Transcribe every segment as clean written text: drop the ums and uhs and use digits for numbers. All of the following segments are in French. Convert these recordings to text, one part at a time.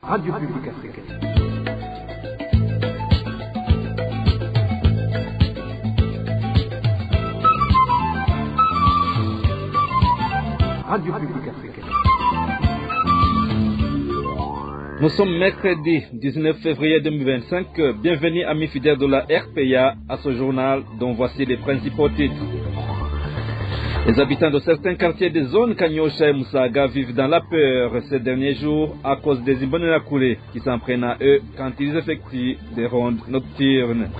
Radio Publique Africaine. Radio Publique Africaine. Nous sommes mercredi 19 février 2025. Bienvenue amis fidèles de la RPA à ce journal dont voici les principaux titres. Les habitants de certains quartiers des zones Kanyosha et Musaga vivent dans la peur ces derniers jours à cause des Imbonerakure qui s'en prennent à eux quand ils effectuent des rondes nocturnes.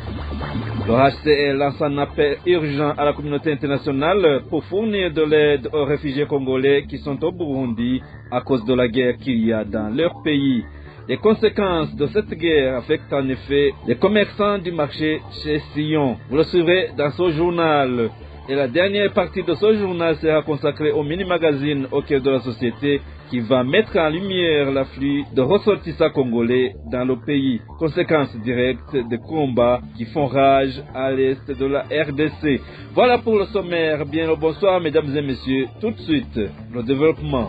Le HCR lance un appel urgent à la communauté internationale pour fournir de l'aide aux réfugiés congolais qui sont au Burundi à cause de la guerre qu'il y a dans leur pays. Les conséquences de cette guerre affectent en effet les commerçants du marché chez Sion. Vous le suivrez dans ce journal. Et la dernière partie de ce journal sera consacrée au mini-magazine au cœur de la société qui va mettre en lumière l'afflux de ressortissants congolais dans le pays. Conséquences directes des combats qui font rage à l'est de la RDC. Voilà pour le sommaire. Bien le bonsoir mesdames et messieurs. Tout de suite, le développement.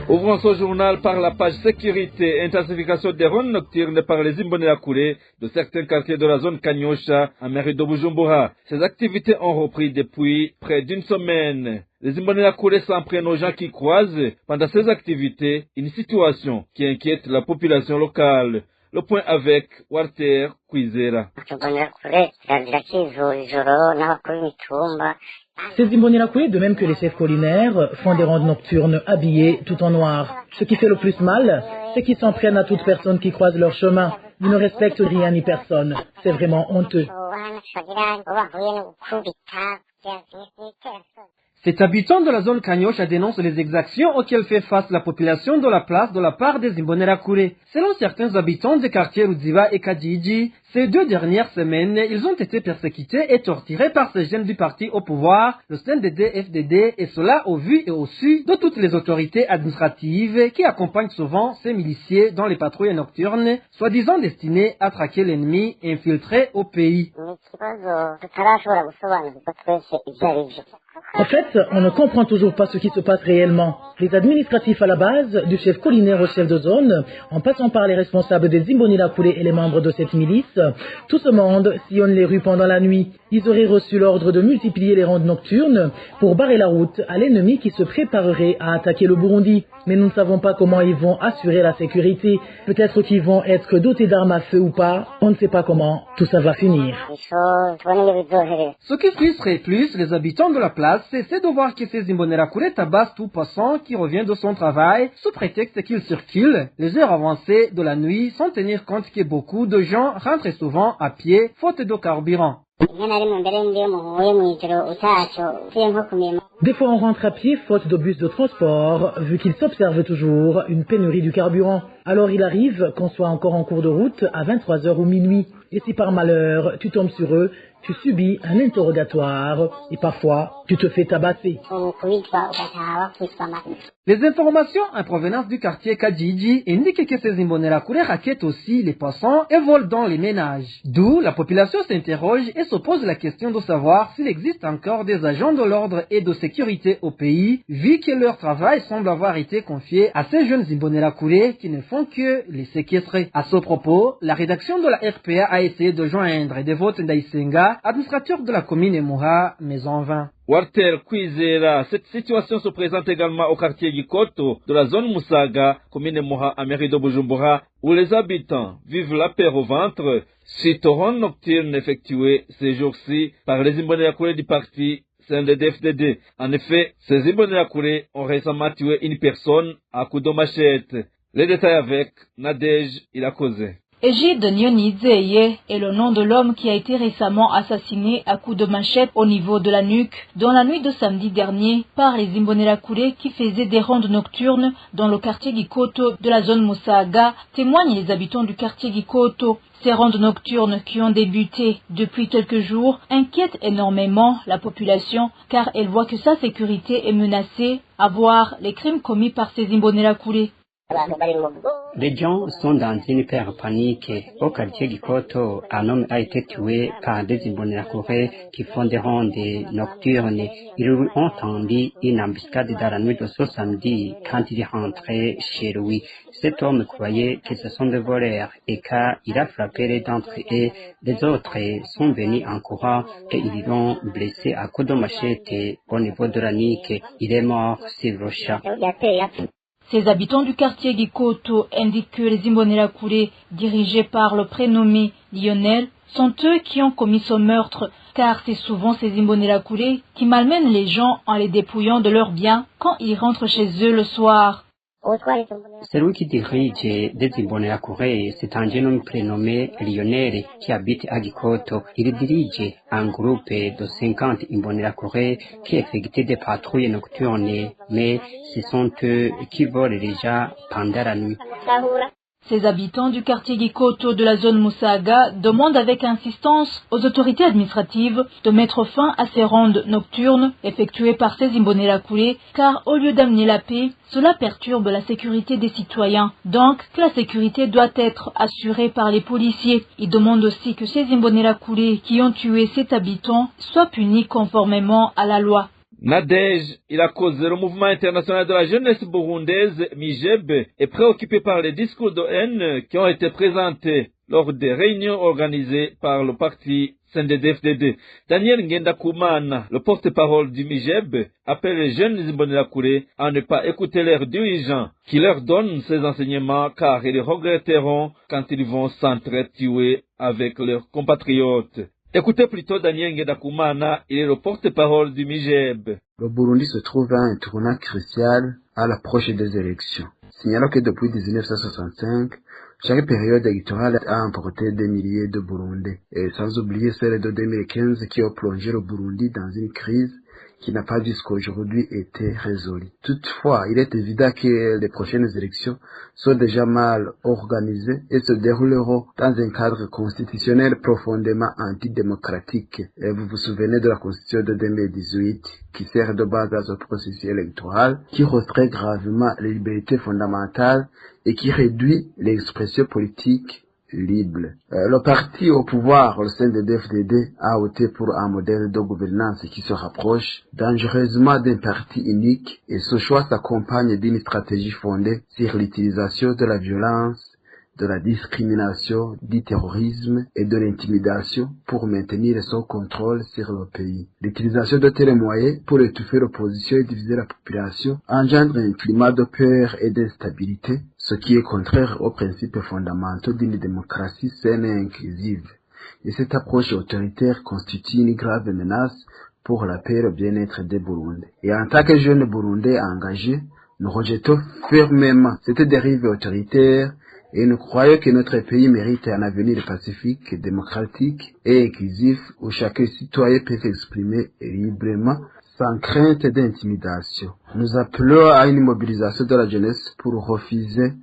Ouvrons ce journal par la page sécurité, intensification des rondes nocturnes par les Imbonerakure de certains quartiers de la zone Kanyosha en mairie de Bujumbura. Ces activités ont repris depuis près d'une semaine. Les Imbonerakure s'en prennent aux gens qui croisent pendant ces activités, une situation qui inquiète la population locale. Le point avec Walter Kwizera. Ces Imbonerakure, de même que les chefs collinaires, font des rondes nocturnes habillés tout en noir. Ce qui fait le plus mal, c'est qu'ils s'en prennent à toute personne qui croise leur chemin. Ils ne respectent rien ni personne. C'est vraiment honteux. Cet habitant de la zone Kanyosha dénonce les exactions auxquelles fait face la population de la place de la part des Imbonerakure. Selon certains habitants des quartiers Ruziba et Kadjidji, ces 2 dernières semaines, ils ont été persécutés et torturés par ces jeunes du parti au pouvoir, le CNDD-FDD, et cela au vu et au su de toutes les autorités administratives qui accompagnent souvent ces miliciens dans les patrouilles nocturnes, soi-disant destinées à traquer l'ennemi infiltré au pays. En fait, on ne comprend toujours pas ce qui se passe réellement. Les administratifs à la base, du chef collinaire au chef de zone, en passant par les responsables des Imbonerakure et les membres de cette milice, tout ce monde sillonne les rues pendant la nuit. Ils auraient reçu l'ordre de multiplier les rondes nocturnes pour barrer la route à l'ennemi qui se préparerait à attaquer le Burundi. Mais nous ne savons pas comment ils vont assurer la sécurité. Peut-être qu'ils vont être dotés d'armes à feu ou pas. On ne sait pas comment tout ça va finir. Ce qui frustrerait plus les habitants de la place, c'est de voir que ces Imbonerakure tabassent tout passant qui revient de son travail sous prétexte qu'il circule les heures avancées de la nuit sans tenir compte que beaucoup de gens rentrent souvent à pied faute de carburant. Des fois on rentre à pied faute de bus de transport, vu qu'il s'observe toujours une pénurie du carburant. Alors il arrive qu'on soit encore en cours de route à 23h ou minuit. Et si par malheur tu tombes sur eux, tu subis un interrogatoire et parfois tu te fais tabasser. Les informations en provenance du quartier Kadjidji indiquent que ces Imbonerakure raquettent aussi les passants et volent dans les ménages. D'où la population s'interroge et se pose la question de savoir s'il existe encore des agents de l'ordre et de sécurité au pays, vu que leur travail semble avoir été confié à ces jeunes Imbonerakure qui ne font que les séquestrer. À ce propos, la rédaction de la RPA a essayé de joindre Devote Ndaisenga, administrateur de la commune Emura, mais en vain. Walter Kwizera, cette situation se présente également au quartier Gikoto de la zone Musaga, commune Moha, à mairie de Bujumbura, où les habitants vivent la peur au ventre suite aux rondes nocturnes effectuées ces jours-ci par les Imbonerakure du parti CNDD-FDD. En effet, ces Imbonerakure ont récemment tué une personne à coups de machette. Les détails avec Nadège Ilakoze. Egide Nyonizeye est le nom de l'homme qui a été récemment assassiné à coups de machette au niveau de la nuque dans la nuit de samedi dernier par les Imbonerakure qui faisaient des rondes nocturnes dans le quartier Gikoto de la zone Musaga, témoignent les habitants du quartier Gikoto. Ces rondes nocturnes qui ont débuté depuis quelques jours inquiètent énormément la population car elle voit que sa sécurité est menacée à voir les crimes commis par ces Imbonerakure. Les gens sont dans une peur panique. Au quartier Gikoto, un homme a été tué par des Imbonerakure qui font des rondes nocturnes. Ils lui ont tendu une embuscade dans la nuit de ce samedi quand il est rentré chez lui. Cet homme croyait que ce sont des voleurs et quand il a frappé les d'entre eux, les autres sont venus en courant et ils l'ont blessé à coups de machette au niveau de la nuque. Il est mort sur le champ. Ces habitants du quartier Gikoto indiquent que les Imbonerakure, dirigés par le prénommé Lionel, sont eux qui ont commis ce meurtre, car c'est souvent ces Imbonerakure qui malmènent les gens en les dépouillant de leurs biens quand ils rentrent chez eux le soir. Celui qui dirige des Imbonerakure, c'est un jeune homme prénommé Lionel qui habite à Gikoto. Il dirige un groupe de 50 Imbonerakure qui effectuent des patrouilles nocturnes, mais ce sont eux qui volent les gens pendant la nuit. Ces habitants du quartier Gikoto de la zone Musaga demandent avec insistance aux autorités administratives de mettre fin à ces rondes nocturnes effectuées par ces Imbonerakure, car au lieu d'amener la paix, cela perturbe la sécurité des citoyens. Donc, que la sécurité doit être assurée par les policiers. Ils demandent aussi que ces Imbonerakure qui ont tué cet habitant soient punis conformément à la loi. Nadège Irakoze, le mouvement international de la jeunesse burundaise, MIJEB, est préoccupé par les discours de haine qui ont été présentés lors des réunions organisées par le parti CNDD-FDD. Daniel Ngendakumana, le porte-parole du MIJEB, appelle les jeunes Imbonerakure à ne pas écouter leurs dirigeants qui leur donnent ces enseignements car ils regretteront quand ils vont s'entretuer avec leurs compatriotes. Écoutez plutôt Daniel Ngendakumana, il est le porte-parole du MIJEB. Le Burundi se trouve à un tournant crucial à l'approche des élections. Signalons que depuis 1965, chaque période électorale a emporté des milliers de Burundais, et sans oublier celle de 2015 qui a plongé le Burundi dans une crise qui n'a pas jusqu'à aujourd'hui été résolue. Toutefois, il est évident que les prochaines élections sont déjà mal organisées et se dérouleront dans un cadre constitutionnel profondément antidémocratique. Et vous vous souvenez de la Constitution de 2018 qui sert de base à ce processus électoral, qui restreint gravement les libertés fondamentales et qui réduit l'expression politique libre. Le parti au pouvoir, le CNDD-FDD, a opté pour un modèle de gouvernance qui se rapproche dangereusement d'un parti unique et ce choix s'accompagne d'une stratégie fondée sur l'utilisation de la violence, de la discrimination, du terrorisme et de l'intimidation pour maintenir son contrôle sur le pays. L'utilisation de tels moyens pour étouffer l'opposition et diviser la population engendre un climat de peur et d'instabilité, ce qui est contraire aux principes fondamentaux d'une démocratie saine et inclusive. Et cette approche autoritaire constitue une grave menace pour la paix et le bien-être des Burundais. Et en tant que jeunes Burundais engagés, nous rejetons fermement cette dérive autoritaire et nous croyons que notre pays mérite un avenir pacifique, démocratique et inclusif où chaque citoyen peut s'exprimer librement sans crainte d'intimidation. Nous appelons à une mobilisation de la jeunesse pour refuser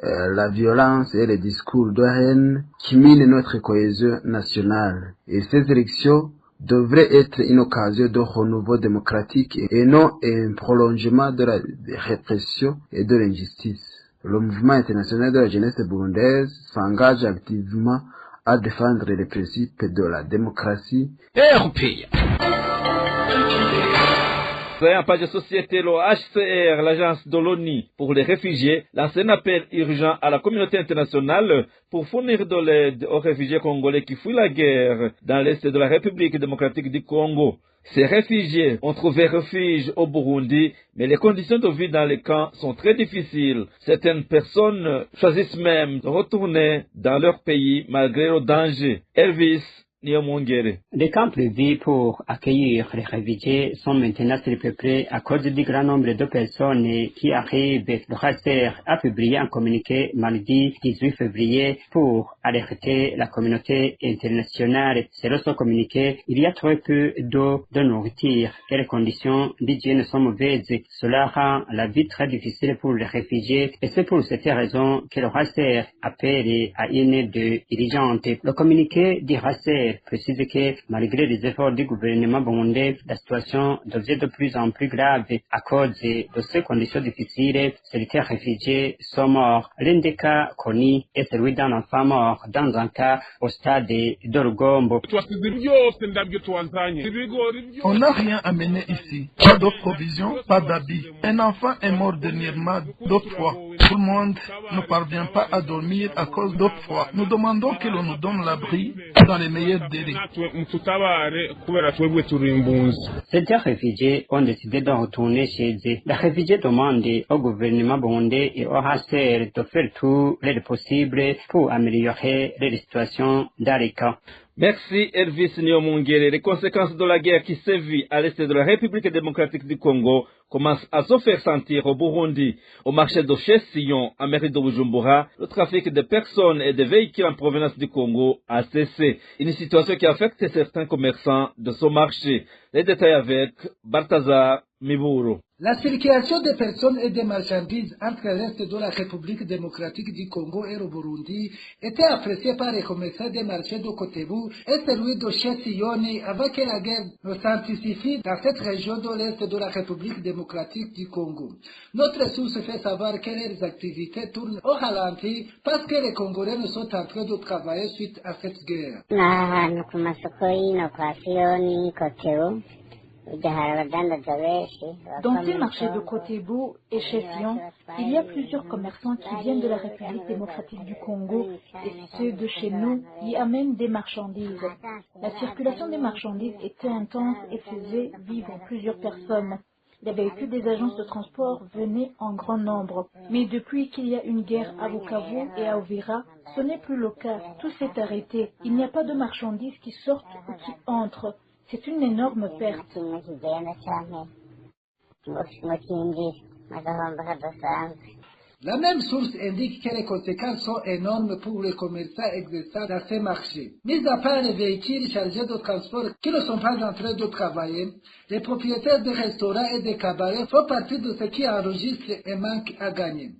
la violence et les discours de haine qui minent notre cohésion nationale. Et ces élections devraient être une occasion de renouveau démocratique et non un prolongement de la répression et de l'injustice. Le mouvement international de la jeunesse burundaise s'engage activement à défendre les principes de la démocratie. En page de société, le HCR, l'agence de l'ONU pour les réfugiés, lance un appel urgent à la communauté internationale pour fournir de l'aide aux réfugiés congolais qui fuient la guerre dans l'est de la République démocratique du Congo. Ces réfugiés ont trouvé refuge au Burundi, mais les conditions de vie dans les camps sont très difficiles. Certaines personnes choisissent même de retourner dans leur pays malgré le danger. Elvis Niomongere. Les camps prévus pour accueillir les réfugiés sont maintenant surpeuplés à cause du grand nombre de personnes qui arrivent. Le HCR a publié un communiqué mardi 18 février pour alerter la communauté internationale. Selon ce communiqué, il y a trop peu d'eau, de nourriture et les conditions d'hygiène sont mauvaises. Cela rend la vie très difficile pour les réfugiés et c'est pour cette raison que le HCR appelle à une aide urgente. Le communiqué du HCR précise que malgré les efforts du gouvernement burundais, la situation devient de plus en plus grave à cause de ces conditions difficiles. Certains réfugiés sont morts. L'un des cas connus est celui d'un enfant mort dans un cas au stade de Rugombo. On n'a rien amené ici. Pas de provisions, pas d'habits. Un enfant est mort dernièrement d'autres fois. Tout le monde ne parvient pas à dormir à cause d'autres fois. Nous demandons que l'on nous donne l'abri dans les meilleurs délais. Certains réfugiés ont décidé de retourner chez eux. Les réfugiés demandent au gouvernement burundais et au HCR de faire tout le possible pour améliorer la situation dans les cas. Merci Elvis Niomungere. Les conséquences de la guerre qui sévit à l'est de la République démocratique du Congo commencent à se faire sentir au Burundi. Au marché de Chesillon, à mairie de Bujumbura, le trafic de personnes et de véhicules en provenance du Congo a cessé. Une situation qui affecte certains commerçants de ce marché. Les détails avec Balthazar Miburu. La circulation des personnes et des marchandises entre l'Est de la République démocratique du Congo et le Burundi était appréciée par les commerçants des marchés de Kotebu et celui de Chesilloni avant que la guerre ne s'intensifie dans cette région de l'Est de la République démocratique du Congo. Notre source fait savoir que les activités tournent au ralenti parce que les Congolais ne sont en train de travailler suite à cette guerre. Dans ces marchés de Kotebu et Chesillon, il y a plusieurs commerçants qui viennent de la République démocratique du Congo et ceux de chez nous y amènent des marchandises. La circulation des marchandises était intense et faisait vivre plusieurs personnes. Les véhicules des agences de transport venaient en grand nombre. Mais depuis qu'il y a une guerre à Bukavu et à Uvira, ce n'est plus le cas. Tout s'est arrêté. Il n'y a pas de marchandises qui sortent ou qui entrent. C'est une énorme perte. La même source indique que les conséquences sont énormes pour les commerçants exerçant dans ces marchés. Mis à part les véhicules chargés de transport qui ne sont pas en train de travailler, les propriétaires de restaurants et de cabarets font partie de ceux qui enregistrent un manque à gagner.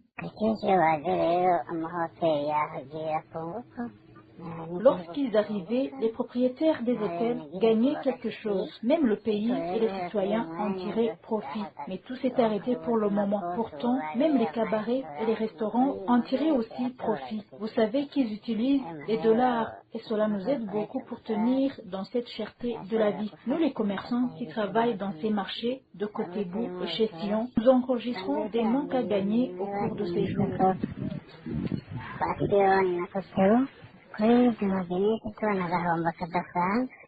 Lorsqu'ils arrivaient, les propriétaires des hôtels gagnaient quelque chose. Même le pays et les citoyens en tiraient profit. Mais tout s'est arrêté pour le moment. Pourtant, même les cabarets et les restaurants en tiraient aussi profit. Vous savez qu'ils utilisent les dollars et cela nous aide beaucoup pour tenir dans cette cherté de la vie. Nous, les commerçants qui travaillent dans ces marchés de Kotebu et Chesillon, nous enregistrons des manques à gagner au cours de ces jours.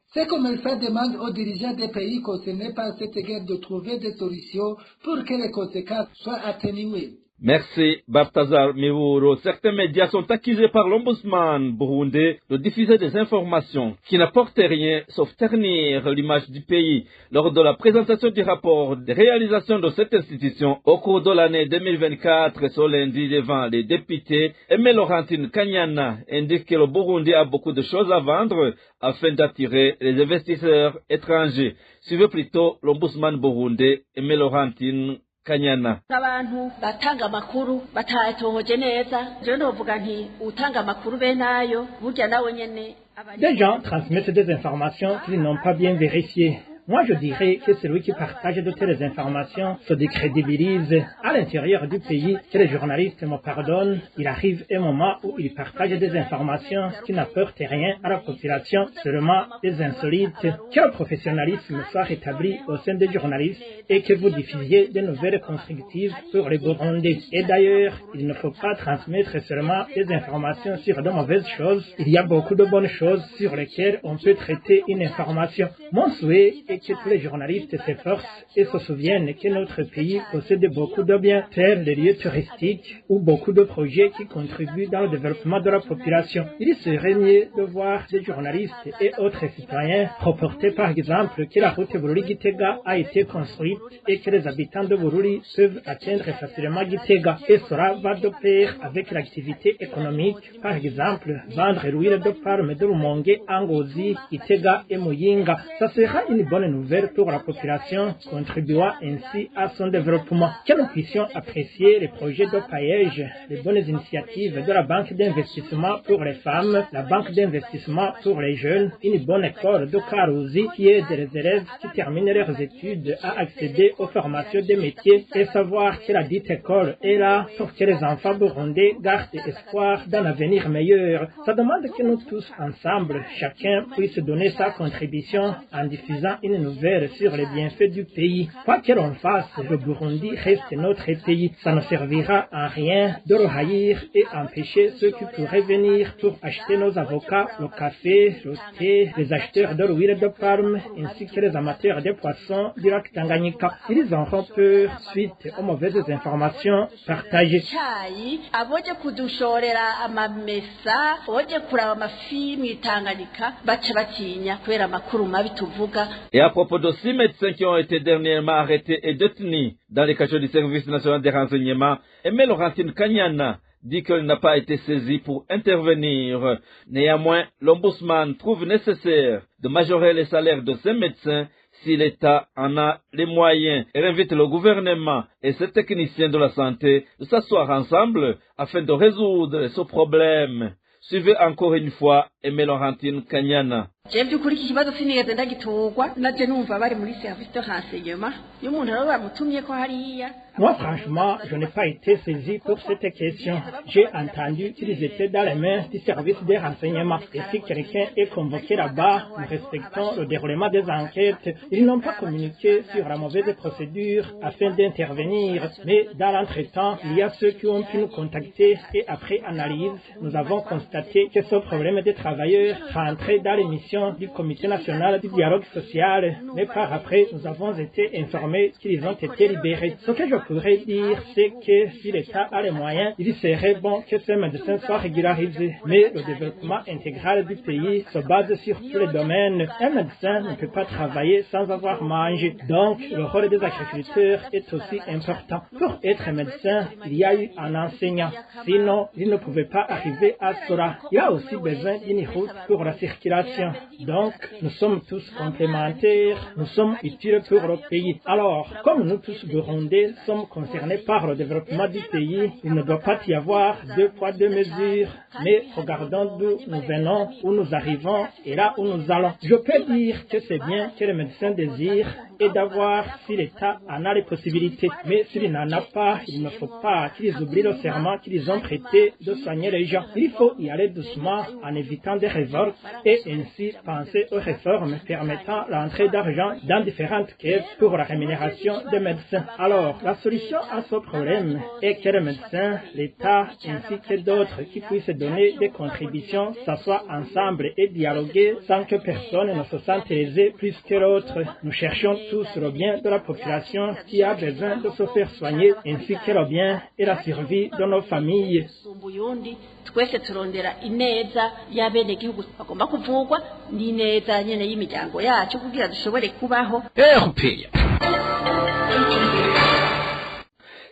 Ces commerçants demandent aux dirigeants des pays concernés par cette guerre de trouver des solutions pour que les conséquences soient atténuées. Merci, Balthazar Miburu. Certains médias sont accusés par l'ombudsman burundais de diffuser des informations qui n'apportent rien sauf ternir l'image du pays. Lors de la présentation du rapport de réalisation de cette institution au cours de l'année 2024, ce lundi devant les députés, Aimé Laurentine Kanyana indique que le Burundi a beaucoup de choses à vendre afin d'attirer les investisseurs étrangers. Suivez plutôt l'ombudsman burundais Aimé Laurentine Kanyana. Abantu batanga makuru batatohoje neza je ndovuga nti utanga makuru benayo burya nawe nyene. Des gens transmettent des informations qu'ils n'ont pas bien vérifiées. Moi, je dirais que celui qui partage de telles informations se décrédibilise. À l'intérieur du pays, que les journalistes me pardonnent, il arrive un moment où ils partagent des informations qui n'apportent rien à la population, seulement des insolites. Que le professionnalisme soit rétabli au sein des journalistes et que vous diffusiez des nouvelles constructives sur les Burundais. Et d'ailleurs, il ne faut pas transmettre seulement des informations sur de mauvaises choses. Il y a beaucoup de bonnes choses sur lesquelles on peut traiter une information. Mon souhait est que tous les journalistes s'efforcent et se souviennent que notre pays possède beaucoup de biens, tels les lieux touristiques ou beaucoup de projets qui contribuent dans le développement de la population. Il serait mieux de voir des journalistes et autres citoyens reporter par exemple que la route Bururi-Gitega a été construite et que les habitants de Bururi peuvent atteindre facilement Gitega. Et cela va de pair avec l'activité économique, par exemple vendre l'huile de palme de Rumonge, Ngozi, Gitega et Muyinga. Ça sera une bonne bonne nouvelle pour la population, contribuant ainsi à son développement. Que nous puissions apprécier les projets de paillage, les bonnes initiatives de la Banque d'investissement pour les femmes, la Banque d'investissement pour les jeunes, une bonne école de Karouzi qui aide les élèves qui terminent leurs études à accéder aux formations des métiers et savoir que la dite école est là pour que les enfants burundais gardent espoir d'un avenir meilleur. Ça demande que nous tous ensemble, chacun puisse donner sa contribution en diffusant une nouvelle sur les bienfaits du pays. Quoi que l'on fasse, le Burundi reste notre pays. Ça ne servira à rien de le haïr et empêcher ceux qui pourraient venir pour acheter nos avocats, le café, le thé, les acheteurs de l'huile de palme, ainsi que les amateurs des poissons du lac Tanganyika. Ils auront peur suite aux mauvaises informations partagées. Et à propos de 6 médecins qui ont été dernièrement arrêtés et détenus dans les cachots du service national des renseignements, Aimé Laurentine Kanyana dit qu'elle n'a pas été saisie pour intervenir. Néanmoins, l'ombudsman trouve nécessaire de majorer les salaires de ces médecins si l'État en a les moyens. Elle invite le gouvernement et ses techniciens de la santé de s'asseoir ensemble afin de résoudre ce problème. Suivez encore une fois Aimé Laurentine Kanyana. Moi, franchement, je n'ai pas été saisi pour cette question. J'ai entendu qu'ils étaient dans les mains du service des renseignements. Et si quelqu'un est convoqué là-bas, nous respectons le déroulement des enquêtes. Ils n'ont pas communiqué sur la mauvaise procédure afin d'intervenir. Mais dans l'entretemps, il y a ceux qui ont pu nous contacter et après analyse, nous avons constaté que ce problème des travailleurs rentrait dans les missions du Comité national du dialogue social. Mais par après, nous avons été informés qu'ils ont été libérés. Ce que je pourrais dire, c'est que si l'État a les moyens, il serait bon que ces médecins soient régularisés. Mais le développement intégral du pays se base sur tous les domaines. Un médecin ne peut pas travailler sans avoir mangé. Donc, le rôle des agriculteurs est aussi important. Pour être médecin, il y a eu un enseignant. Sinon, il ne pouvait pas arriver à cela. Il y a aussi besoin d'une route pour la circulation. Donc, nous sommes tous complémentaires. Nous sommes utiles pour le pays. Alors, comme nous tous Burundais sommes concernés par le développement du pays, il ne doit pas y avoir 2 poids 2 mesures, mais regardons d'où nous venons, où nous arrivons et là où nous allons. Je peux dire que c'est bien que les médecins désirent et d'avoir si l'État en a les possibilités. Mais s'il n'en a pas, il ne faut pas qu'ils oublient le serment qu'ils ont prêté de soigner les gens. Il faut y aller doucement en évitant des révoltes et ainsi penser aux réformes permettant l'entrée d'argent dans différentes caisses pour la rémunération des médecins. Alors, la solution à ce problème est que les médecins, l'État ainsi que d'autres qui puissent donner des contributions s'assoient ensemble et dialoguer sans que personne ne se sente lésé plus que l'autre. Nous cherchons tous le bien de la population qui a besoin de se faire soigner ainsi que le bien et la survie de nos familles. twese turondera ineza y'abenegihugu bagomba kuvugwa n'ineza nyene y'imiryango yacu kugira dushobore kubaho.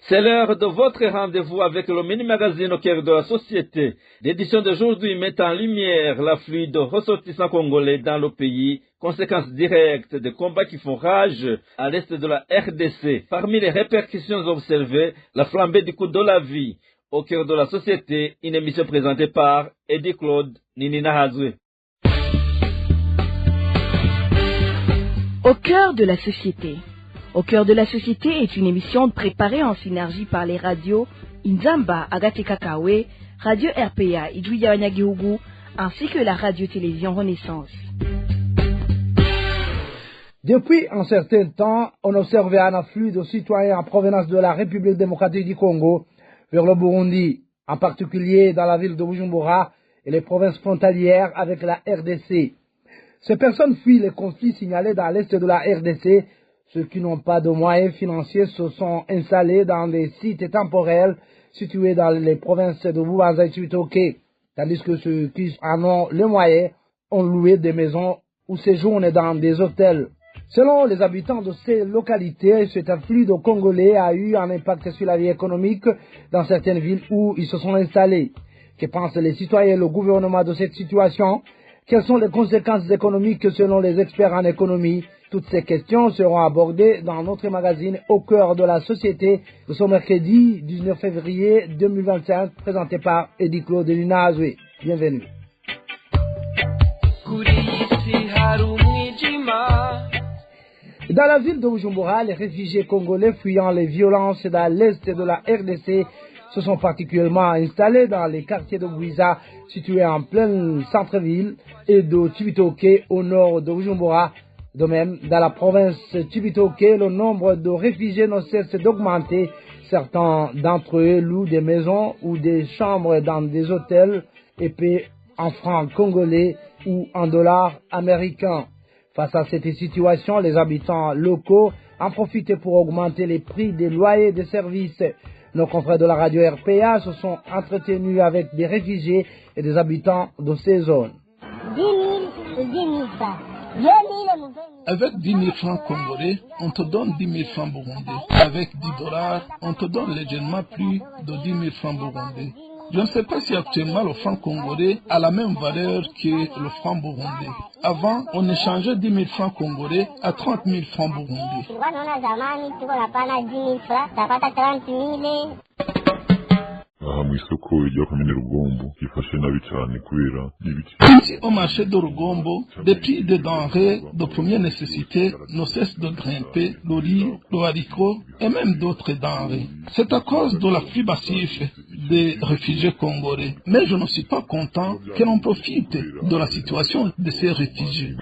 C'est l'heure de votre rendez-vous avec le mini-magazine au cœur de la société. L'édition d'aujourd'hui met en lumière l'afflux de ressortissants congolais dans le pays, conséquence directe des combats qui font rage à l'est de la RDC. Parmi les répercussions observées, la flambée du coût de la vie. Au cœur de la société, une émission présentée par Eddie Claude Ninina Hazwe. Au cœur de la société. Au cœur de la société est une émission préparée en synergie par les radios Inzamba Agate Kakawe, Radio RPA Idouya Wanyagihugu, ainsi que la radio-télévision Renaissance. Depuis un certain temps, on observait un afflux de citoyens en provenance de la République démocratique du Congo vers le Burundi, en particulier dans la ville de Bujumbura et les provinces frontalières avec la RDC. Ces personnes fuient les conflits signalés dans l'est de la RDC. Ceux qui n'ont pas de moyens financiers se sont installés dans des sites temporaires situés dans les provinces de Bubanza et Chibitoke, tandis que ceux qui en ont les moyens ont loué des maisons ou séjournent dans des hôtels. Selon les habitants de ces localités, cet afflux de Congolais a eu un impact sur la vie économique dans certaines villes où ils se sont installés. Que pensent les citoyens et le gouvernement de cette situation? Quelles sont les conséquences économiques selon les experts en économie? Toutes ces questions seront abordées dans notre magazine Au cœur de la société de ce mercredi 19 février 2025, présenté par Eddie Claude Lunazwe. Bienvenue. Dans la ville de Bujumbura, les réfugiés congolais fuyant les violences dans l'est de la RDC se sont particulièrement installés dans les quartiers de Bouiza, situés en plein centre-ville, et de Tibitoke au nord de Bujumbura. De même, dans la province Tibitoke, le nombre de réfugiés ne cesse d'augmenter. Certains d'entre eux louent des maisons ou des chambres dans des hôtels et paient en francs congolais ou en dollars américains. Face à cette situation, les habitants locaux en profitent pour augmenter les prix des loyers et des services. Nos confrères de la radio RPA se sont entretenus avec des réfugiés et des habitants de ces zones. 10 000 francs. Avec 10 000 francs congolais, on te donne 10 000 francs burundais. Avec 10 dollars, on te donne légèrement plus de 10 000 francs burundais. Je ne sais pas si actuellement le franc congolais a la même valeur que le franc burundais. Avant, on échangeait 10 000 francs congolais à 30 000 francs burundais. Ici au marché de Rugombo, des prix de denrées de première nécessité ne cessent de grimper, le riz, le haricot et même d'autres denrées. C'est à cause de l'afflux massif des réfugiés congolais. Mais je ne suis pas content que l'on profite de la situation de ces réfugiés.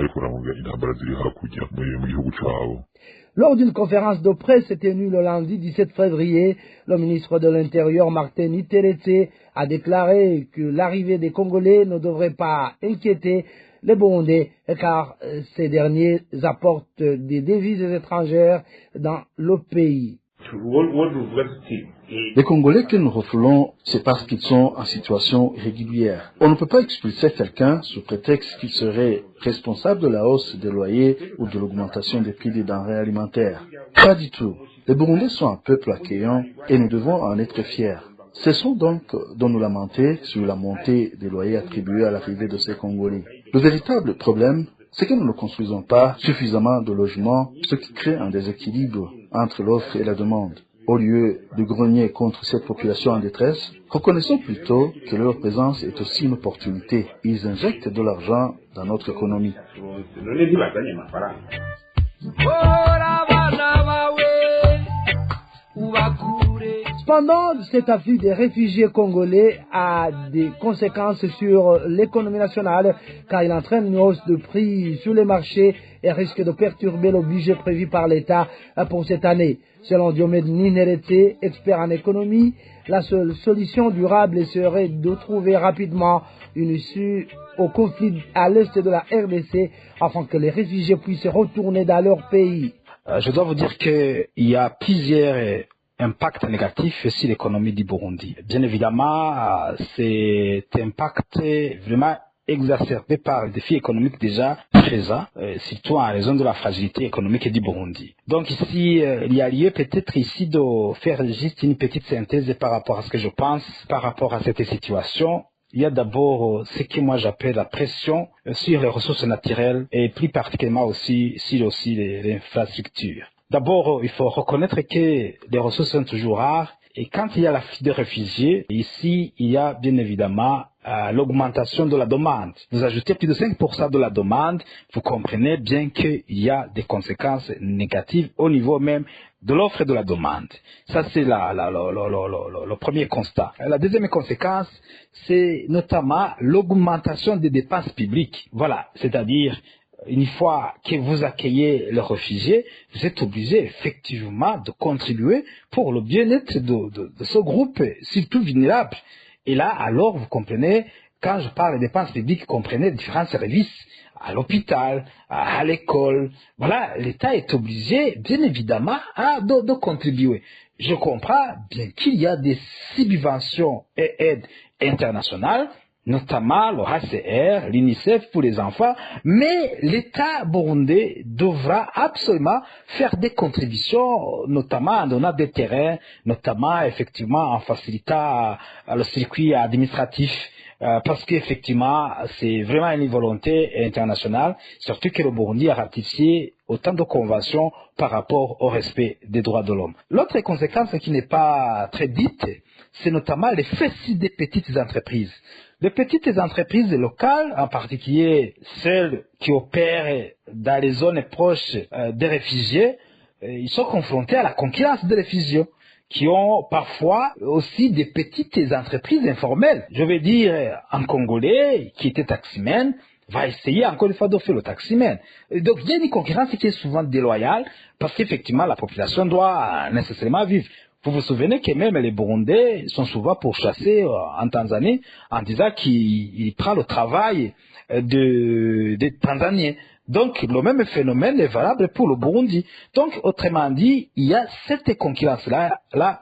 Lors d'une conférence de presse tenue le lundi 17 février, le ministre de l'Intérieur Martin Niteretse a déclaré que l'arrivée des Congolais ne devrait pas inquiéter les Burundais car ces derniers apportent des devises étrangères dans le pays. Les Congolais que nous refoulons, c'est parce qu'ils sont en situation régulière. On ne peut pas expulser quelqu'un sous prétexte qu'il serait responsable de la hausse des loyers ou de l'augmentation des prix des denrées alimentaires. Pas du tout. Les Burundais sont un peuple accueillant et nous devons en être fiers. Cessons donc de nous lamenter sur la montée des loyers attribués à l'arrivée de ces Congolais. Le véritable problème, c'est que nous ne construisons pas suffisamment de logements, ce qui crée un déséquilibre entre l'offre et la demande. Au lieu de grogner contre cette population en détresse, reconnaissons plutôt que leur présence est aussi une opportunité. Ils injectent de l'argent dans notre économie. Cependant, cet afflux des réfugiés congolais a des conséquences sur l'économie nationale car il entraîne une hausse de prix sur les marchés et risque de perturber le budget prévu par l'État pour cette année. Selon Diomède Ninerete, expert en économie, la seule solution durable serait de trouver rapidement une issue au conflit à l'est de la RDC afin que les réfugiés puissent retourner dans leur pays. Je dois vous dire qu'il y a plusieurs impacts négatifs sur l'économie du Burundi. Bien évidemment, cet impact est vraiment exacerbé par le défi économique déjà présent, surtout en raison de la fragilité économique du Burundi. Donc ici, il y a lieu peut-être ici de faire juste une petite synthèse par rapport à ce que je pense, par rapport à cette situation. Il y a d'abord ce que moi j'appelle la pression sur les ressources naturelles et plus particulièrement aussi sur les infrastructures. D'abord, il faut reconnaître que les ressources sont toujours rares et quand il y a l'afflux de réfugiés, ici, il y a bien évidemment l'augmentation de la demande. Vous ajoutez plus de 5% de la demande, vous comprenez bien qu'il y a des conséquences négatives au niveau même de l'offre et de la demande. Ça, c'est le premier constat. La deuxième conséquence, c'est notamment l'augmentation des dépenses publiques. Voilà, c'est-à-dire une fois que vous accueillez les réfugiés, vous êtes obligé effectivement de contribuer pour le bien-être de ce groupe, surtout vulnérable. Et là, alors, vous comprenez, quand je parle de dépenses publiques, vous comprenez différents services, à l'hôpital, à l'école. Voilà, l'État est obligé, bien évidemment, de contribuer. Je comprends bien qu'il y a des subventions et aides internationales, notamment le HCR, l'UNICEF pour les enfants, mais l'État burundais devra absolument faire des contributions, notamment en donnant des terrains, notamment effectivement en facilitant le circuit administratif. parce qu'effectivement, c'est vraiment une volonté internationale, surtout que le Burundi a ratifié autant de conventions par rapport au respect des droits de l'homme. L'autre conséquence qui n'est pas très dite, c'est notamment les faits des petites entreprises. Les petites entreprises locales, en particulier celles qui opèrent dans les zones proches des réfugiés, ils sont confrontés à la concurrence des réfugiés, qui ont parfois aussi des petites entreprises informelles. Je veux dire, un Congolais qui était taximan va essayer encore une fois de faire le taximan. Donc il y a une concurrence qui est souvent déloyale parce qu'effectivement la population doit nécessairement vivre. Vous vous souvenez que même les Burundais sont souvent pourchassés en Tanzanie en disant qu'ils prennent le travail des Tanzaniens. Donc, le même phénomène est valable pour le Burundi. Donc, autrement dit, il y a cette concurrence-là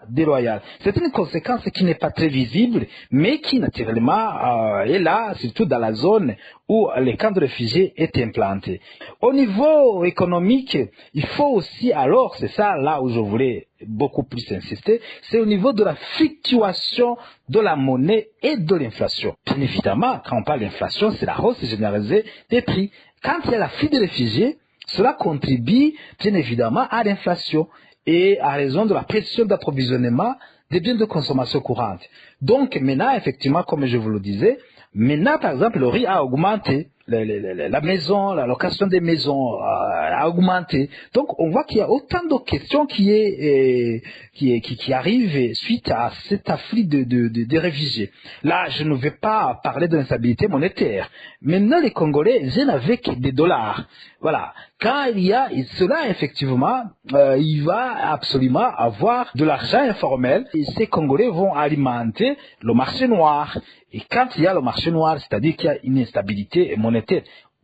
déloyale. C'est une conséquence qui n'est pas très visible, mais qui, naturellement, est là, surtout dans la zone où les camps de réfugiés étaient implantés. Au niveau économique, il faut aussi, alors, c'est ça là où je voulais beaucoup plus insister, c'est au niveau de la fluctuation de la monnaie et de l'inflation. Bien évidemment, quand on parle d'inflation, c'est la hausse généralisée des prix. Quand il y a l'afflux des réfugiés, cela contribue bien évidemment à l'inflation et à raison de la pression d'approvisionnement des biens de consommation courante. Donc maintenant, effectivement, comme je vous le disais, maintenant par exemple, le riz a augmenté, la maison, la location des maisons a augmenté. Donc on voit qu'il y a autant de questions qui arrivent suite à cet afflux des réfugiés. Là, je ne vais pas parler de l'instabilité monétaire. Maintenant, les Congolais viennent avec des dollars. Voilà. Quand il y a cela, effectivement, il va absolument avoir de l'argent informel et ces Congolais vont alimenter le marché noir. Et quand il y a le marché noir, c'est-à-dire qu'il y a une instabilité monétaire,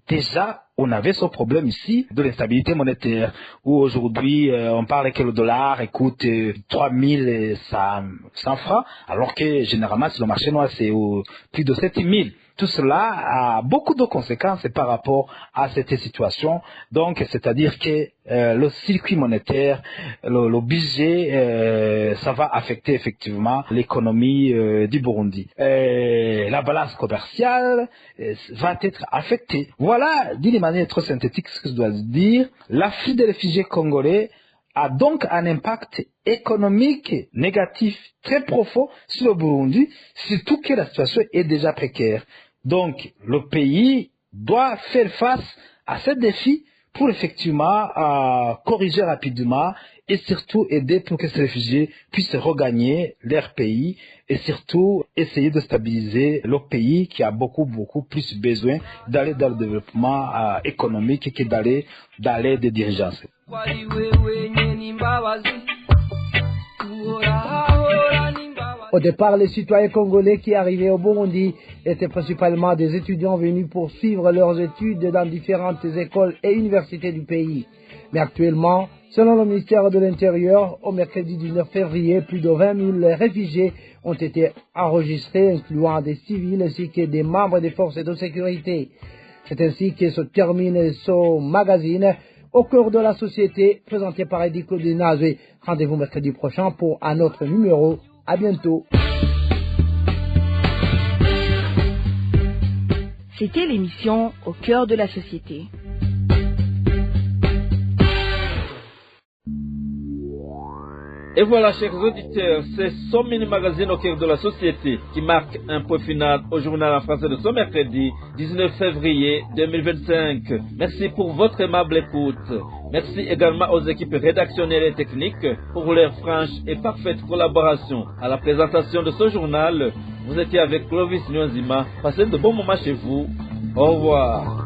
déjà, on avait ce problème ici de l'instabilité monétaire, où aujourd'hui, on parle que le dollar coûte 3100 francs, alors que généralement, sur le marché noir, c'est plus de 7000. Tout cela a beaucoup de conséquences par rapport à cette situation. Donc, c'est-à-dire que le circuit monétaire, le budget, ça va affecter effectivement l'économie du Burundi. La balance commerciale va être affectée. Voilà, d'une manière trop synthétique, ce que je dois dire. L'afflux des réfugiés congolais a donc un impact économique négatif très profond sur le Burundi, surtout que la situation est déjà précaire. Donc, le pays doit faire face à ce défi pour effectivement corriger rapidement et surtout aider pour que ces réfugiés puissent regagner leur pays et surtout essayer de stabiliser le pays qui a beaucoup plus besoin d'aller dans le développement économique que d'aller dans l'aide des dirigeants. Au départ, les citoyens congolais qui arrivaient au Burundi étaient principalement des étudiants venus poursuivre leurs études dans différentes écoles et universités du pays. Mais actuellement, selon le ministère de l'Intérieur, au mercredi 19 février, plus de 20 000 réfugiés ont été enregistrés, incluant des civils ainsi que des membres des forces de sécurité. C'est ainsi que se termine ce magazine au cœur de la société, présenté par Eddy Claudinazé. Rendez-vous mercredi prochain pour un autre numéro. À bientôt. C'était l'émission Au cœur de la société. Et voilà, chers auditeurs, c'est ce mini-magazine au cœur de la société qui marque un point final au journal en français de ce mercredi 19 février 2025. Merci pour votre aimable écoute. Merci également aux équipes rédactionnelles et techniques pour leur franche et parfaite collaboration. À la présentation de ce journal, vous étiez avec Clovis Nyonzima. Passez de bons moments chez vous. Au revoir.